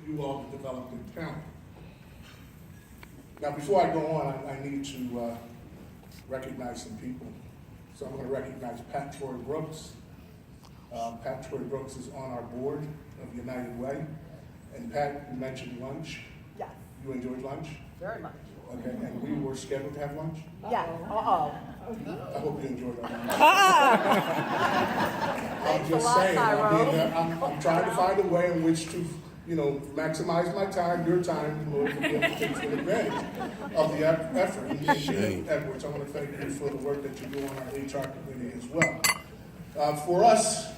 you all to develop their talent. Now, before I go on, I need to recognize some people. So I'm going to recognize Pat Troy Brooks. Pat Troy Brooks is on our board of United Way. And Pat, you mentioned lunch. Yes. You enjoyed lunch? Very much. Okay, and we were scheduled to have lunch? Yeah. I hope you enjoyed our lunch. I'm Thanks a just lot, saying, Tyrone. I'm trying to find a way in which to, maximize my time, your time, in order to be able to take full advantage of the effort. And Edwards, I want to thank you for the work that you do on our HR committee as well. For us,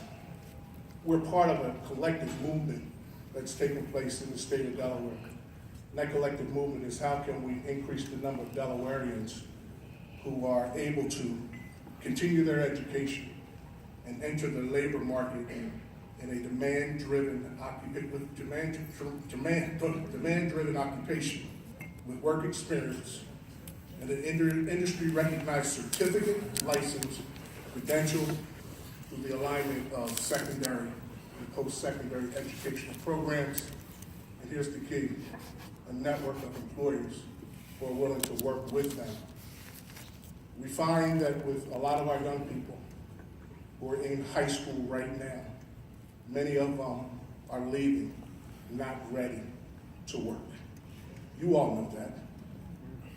we're part of a collective movement that's taking place in the state of Delaware. And that collective movement is how can we increase the number of Delawareans who are able to continue their education and enter the labor market in a demand-driven occupation with work experience and an industry-recognized certificate, license, credential through the alignment of secondary and post-secondary educational programs. And here's the key, a network of employers who are willing to work with them. We find that with a lot of our young people who are in high school right now, many of them are leaving, not ready to work. You all know that.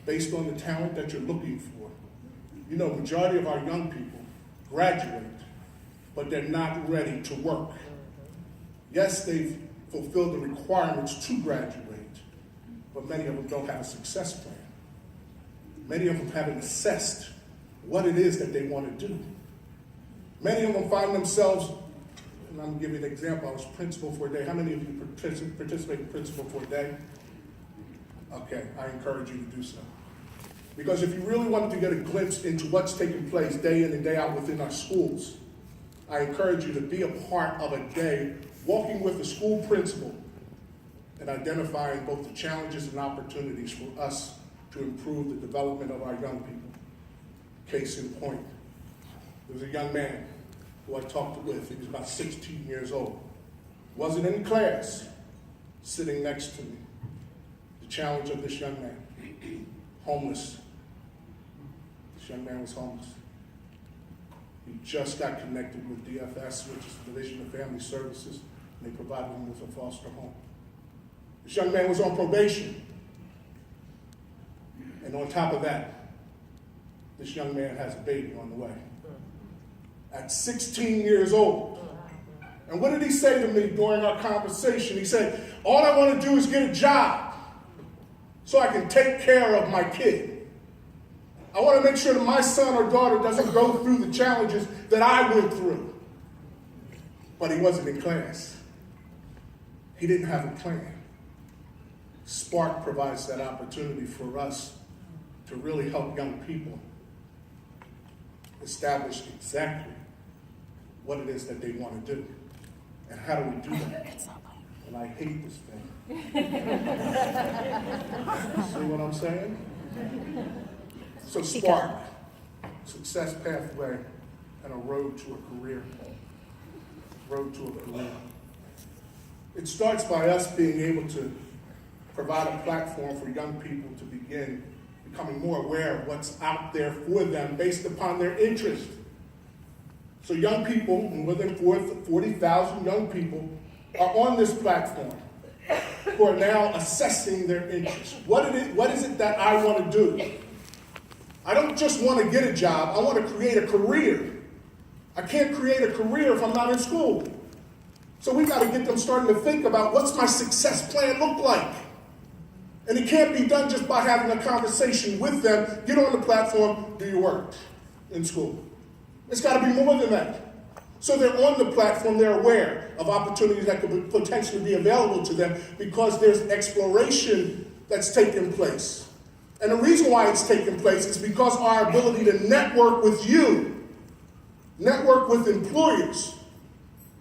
Based on the talent that you're looking for, majority of our young people graduate, but they're not ready to work. Yes, they've fulfilled the requirements to graduate, but many of them don't have a success plan. Many of them haven't assessed what it is that they want to do. Many of them find themselves, and I'm going to give you an example. I was principal for a day. How many of you participate in principal for a day? Okay, I encourage you to do so. Because if you really wanted to get a glimpse into what's taking place day in and day out within our schools, I encourage you to be a part of a day walking with the school principal and identifying both the challenges and opportunities for us to improve the development of our young people. Case in point, there was a young man who I talked with. He was about 16 years old. Wasn't in class, sitting next to me. The challenge of this young man, homeless. This young man was homeless. He just got connected with DFS, which is the Division of Family Services, and they provided him with a foster home. This young man was on probation. And on top of that, this young man has a baby on the way. At 16 years old. And what did he say to me during our conversation? He said, all I want to do is get a job so I can take care of my kid. I want to make sure that my son or daughter doesn't go through the challenges that I went through. But he wasn't in class. He didn't have a plan. SPARC provides that opportunity for us to really help young people establish exactly what it is that they want to do. And how do we do that? And I hate this thing. See what I'm saying? So SPARC, success pathway and a road to a career. Road to a career. It starts by us being able to provide a platform for young people to begin becoming more aware of what's out there for them based upon their interest. So young people, more than 40,000 young people, are on this platform who are now assessing their interests. What is it that I want to do? I don't just want to get a job, I want to create a career. I can't create a career if I'm not in school. So we got to get them starting to think about what's my success plan look like. And it can't be done just by having a conversation with them. Get on the platform, do your work in school. It's got to be more than that. So they're on the platform, they're aware of opportunities that could potentially be available to them because there's exploration that's taking place. And the reason why it's taking place is because our ability to network with you, network with employers,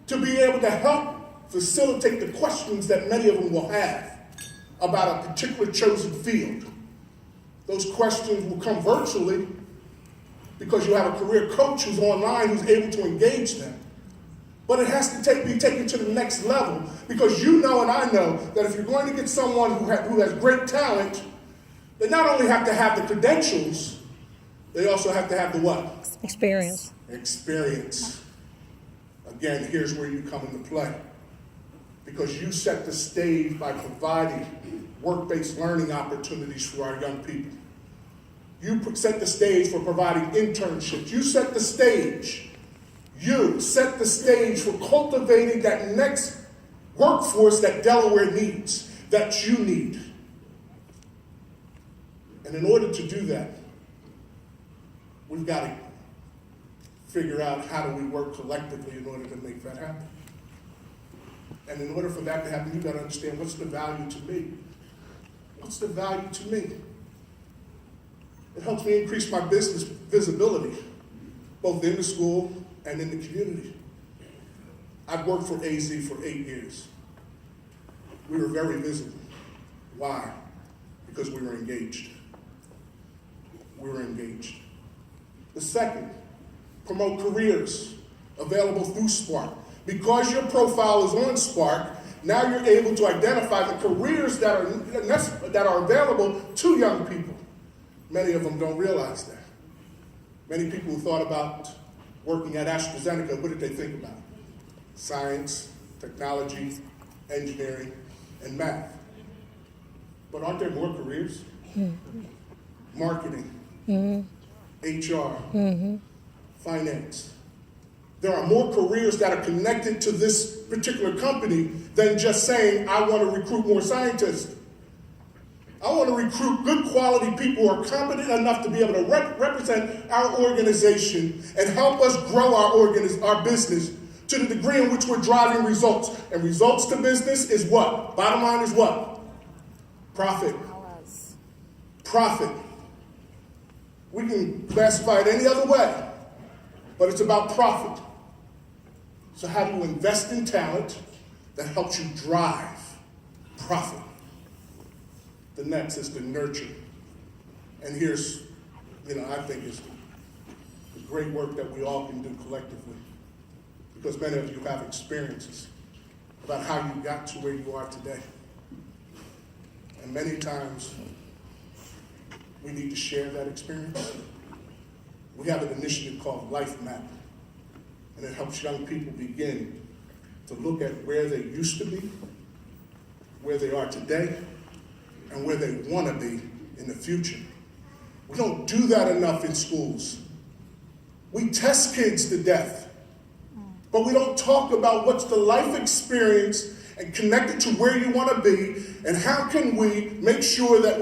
to be able to help facilitate the questions that many of them will have about a particular chosen field. Those questions will come virtually because you have a career coach who's online who's able to engage them. But it has to be taken to the next level, because you know and I know that if you're going to get someone who has great talent, they not only have to have the credentials, they also have to have the what? Experience. Experience. Again, here's where you come into play. Because you set the stage by providing work-based learning opportunities for our young people. You set the stage for providing internships. You set the stage. You set the stage for cultivating that next workforce that Delaware needs, that you need. And in order to do that, we've got to figure out how do we work collectively in order to make that happen. And in order for that to happen, you've got to understand, what's the value to me? What's the value to me? It helps me increase my business visibility, both in the school and in the community. I've worked for AZ for 8 years. We were very visible. Why? Because we were engaged. We were engaged. The second, promote careers available through SPARC. Because your profile is on SPARC, now you're able to identify the careers that are available to young people. Many of them don't realize that. Many people who thought about working at AstraZeneca, what did they think about? Science, technology, engineering, and math. But aren't there more careers? Marketing, HR, finance. There are more careers that are connected to this particular company than just saying, I want to recruit more scientists. I want to recruit good quality people who are competent enough to be able to represent our organization and help us grow our business to the degree in which we're driving results. And results to business is what? Bottom line is what? Profit. Profit. We can classify it any other way, but it's about profit. So how do you invest in talent that helps you drive profit? The next is to nurture. And here's, I think is the great work that we all can do collectively. Because many of you have experiences about how you got to where you are today. And many times, we need to share that experience. We have an initiative called Life Map. And it helps young people begin to look at where they used to be, where they are today, and where they want to be in the future. We don't do that enough in schools. We test kids to death, but we don't talk about what's the life experience and connect it to where you want to be, and how can we make sure that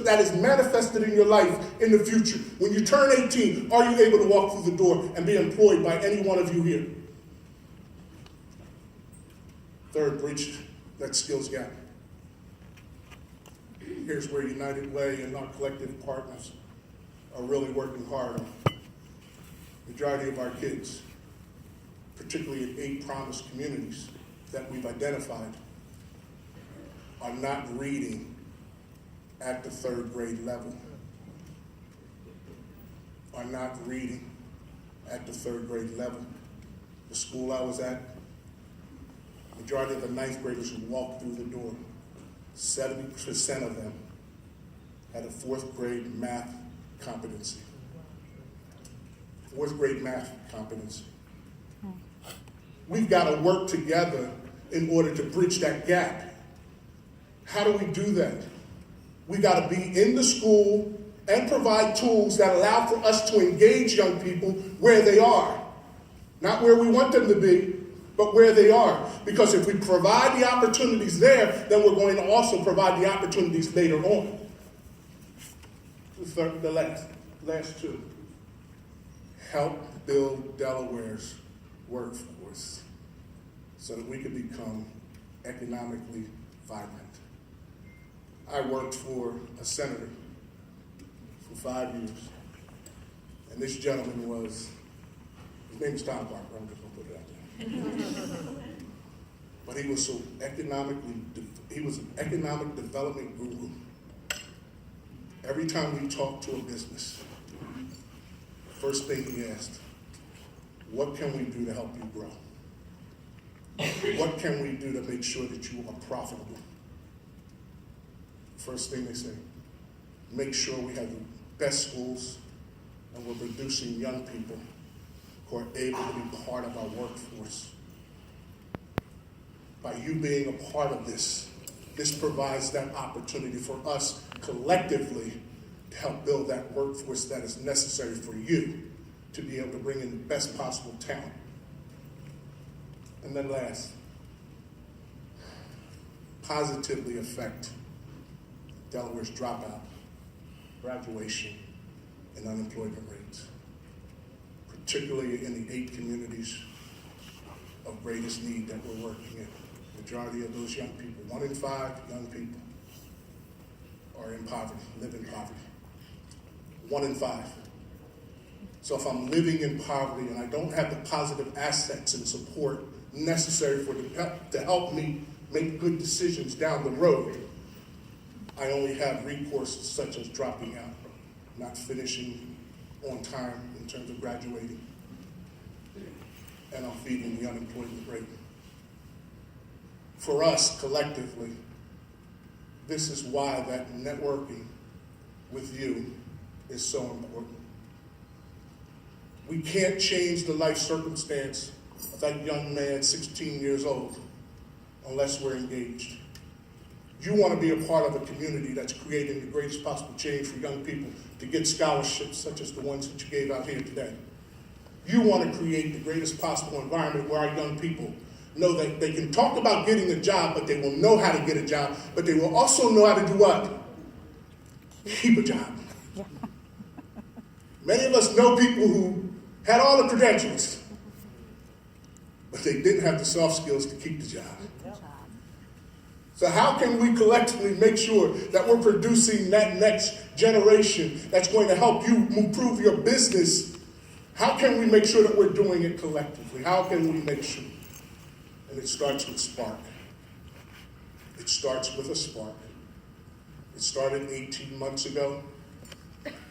that is manifested in your life in the future. When you turn 18, are you able to walk through the door and be employed by any one of you here? Third, bridge that skills gap. Here's where United Way and our collective partners are really working hard on. The majority of our kids, particularly in 8 promised communities that we've identified, are not reading at the 3rd grade level. Are not reading at the 3rd grade level. The school I was at, majority of the 9th graders who walked through the door, 70% of them had a 4th grade math competency. 4th grade math competency. We've got to work together in order to bridge that gap. How do we do that? We got to be in the school and provide tools that allow for us to engage young people where they are. Not where we want them to be, but where they are. Because if we provide the opportunities there, then we're going to also provide the opportunities later on. The last 2. Help build Delaware's workforce so that we can become economically vibrant. I worked for a senator for 5 years, and this gentleman his name is Tom Parker, I'm just gonna put it out there. But he was an economic development guru. Every time we talked to a business, first thing he asked, what can we do to help you grow? What can we do to make sure that you are profitable? First thing they say, make sure we have the best schools and we're producing young people who are able to be part of our workforce. By you being a part of this, this provides that opportunity for us collectively to help build that workforce that is necessary for you to be able to bring in the best possible talent. And then last, positively affect Delaware's dropout, graduation, and unemployment rates, particularly in the 8 communities of greatest need that we're working in. The majority of those young people, 1 in 5 young people are in poverty, live in poverty. 1 in 5. So if I'm living in poverty and I don't have the positive assets and support necessary to help me make good decisions down the road, I only have recourse such as dropping out, not finishing on time in terms of graduating, and I'm feeding the unemployment rate. For us, collectively, this is why that networking with you is so important. We can't change the life circumstance of that young man, 16 years old, unless we're engaged. You want to be a part of a community that's creating the greatest possible change for young people to get scholarships such as the ones that you gave out here today. You want to create the greatest possible environment where our young people know that they can talk about getting a job, but they will know how to get a job, but they will also know how to do what? Keep a job. Many of us know people who had all the credentials, but they didn't have the soft skills to keep the job. So how can we collectively make sure that we're producing that next generation that's going to help you improve your business? How can we make sure that we're doing it collectively? How can we make sure? And it starts with SPARC. It starts with a SPARC. It started 18 months ago.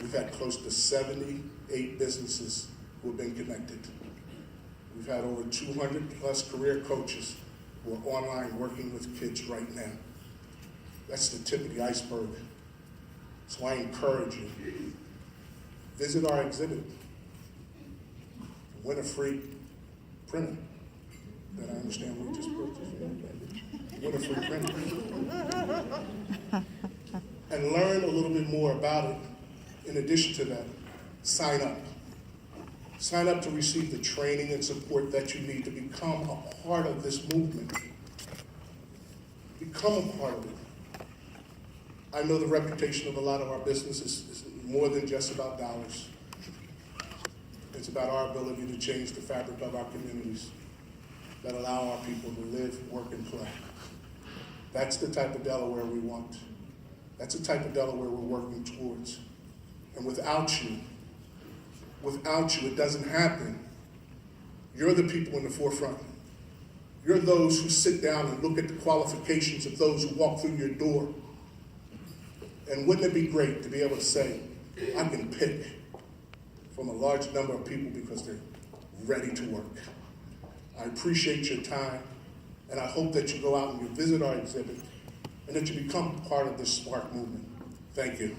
We've had close to 78 businesses who have been connected. We've had over 200 plus career coaches who are online working with kids right now. That's the tip of the iceberg. So I encourage you, visit our exhibit, win a free printer that I understand we just purchased. Win a free printer. And learn a little bit more about it. In addition to that, sign up. Sign up to receive the training and support that you need to become a part of this movement. Become a part of it. I know the reputation of a lot of our businesses is more than just about dollars. It's about our ability to change the fabric of our communities that allow our people to live, work, and play. That's the type of Delaware we want. That's the type of Delaware we're working towards. And without you, it doesn't happen. You're the people in the forefront. You're those who sit down and look at the qualifications of those who walk through your door. And wouldn't it be great to be able to say, I can pick from a large number of people because they're ready to work. I appreciate your time, and I hope that you go out and you visit our exhibit and that you become part of this SPARC movement. Thank you.